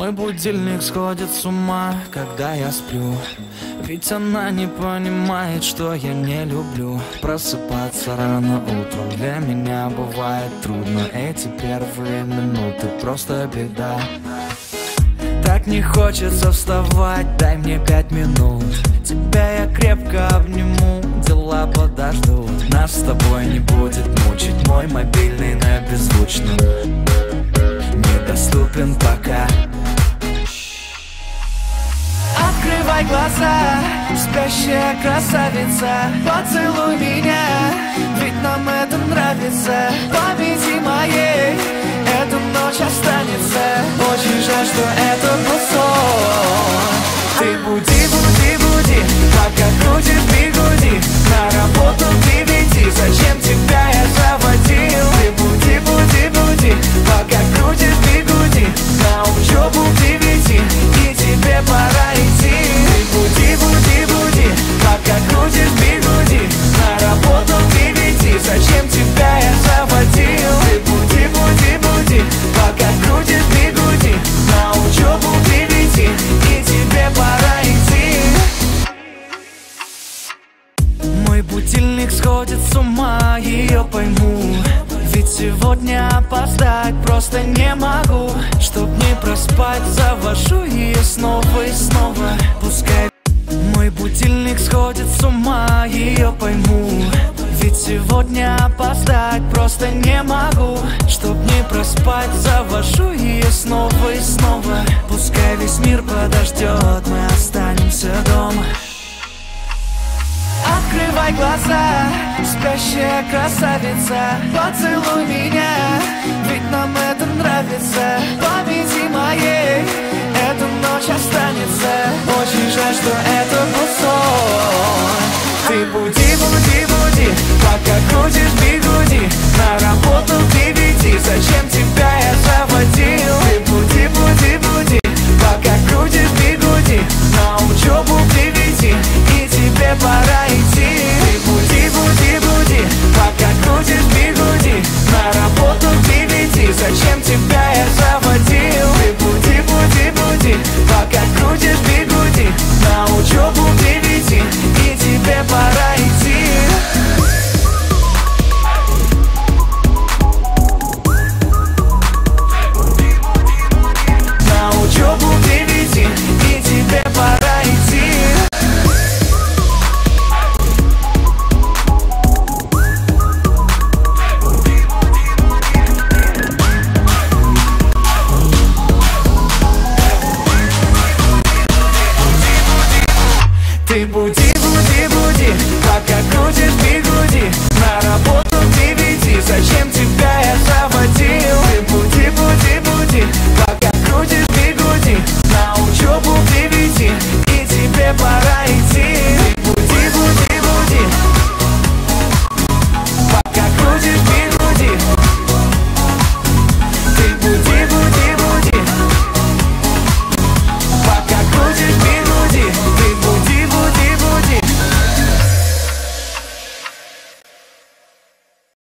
Мой будильник сходит с ума, когда я сплю. Ведь она не понимает, что я не люблю просыпаться рано утром. Для меня бывает трудно, эти первые минуты просто беда. Так не хочется вставать, дай мне 5 минут. Тебя я крепко обниму, дела подождут. Нас с тобой не будет мучить мой мобильный на беззвучном. Недоступен пока. Открывай глаза, спящая красавица, поцелуй меня, ведь нам это нравится. Памяти моей эта ночь останется. Очень жаль, что это был сон. Ты буди, буди, буди, пока крутишь бигуди. На работу к 9, зачем тебя я заводил? Ты буди, буди, буди, пока крутишь бигуди. На учебу к 9, и тебе пора идти. Ты буди, буди, буди, пока крутишь бигуди. На работу к 9, зачем тебя я заводил? Ты буди, буди, буди, пока крутишь бигуди. На учебу к 9, и тебе пора идти. Мой будильник сходит с ума, ее пойму. Ведь сегодня опоздать просто не могу. Чтоб не проспать, завожу ее снова и снова. Пускай мой будильник сходит с ума, ее пойму. Ведь сегодня опоздать просто не могу. Чтоб не проспать, завожу ее снова и снова. Пускай весь мир подождет, мы останемся дома. Открывай глаза, спящая красавица, поцелуй меня, ведь нам это нравится. Памяти моей эта ночь останется. Очень жаль, что это был сон. Ты буди, буди, буди, пока крутишь бигуди. На работу к 9, зачем тебя я заводил? Ты буди, буди, буди, пока крутишь бигуди. На учебу к 9, и тебе пора идти. Ты буди, буди, буди, пока крутишь бигуди. На работу к 9, зачем тебя я заводил? Ты буди, буди, буди, пока крутишь бигуди. На учебу к 9, и тебе пора идти. На учебу к 9, и тебе пора идти. Ты буди, буди, буди, пока крутишь бигуди. На работу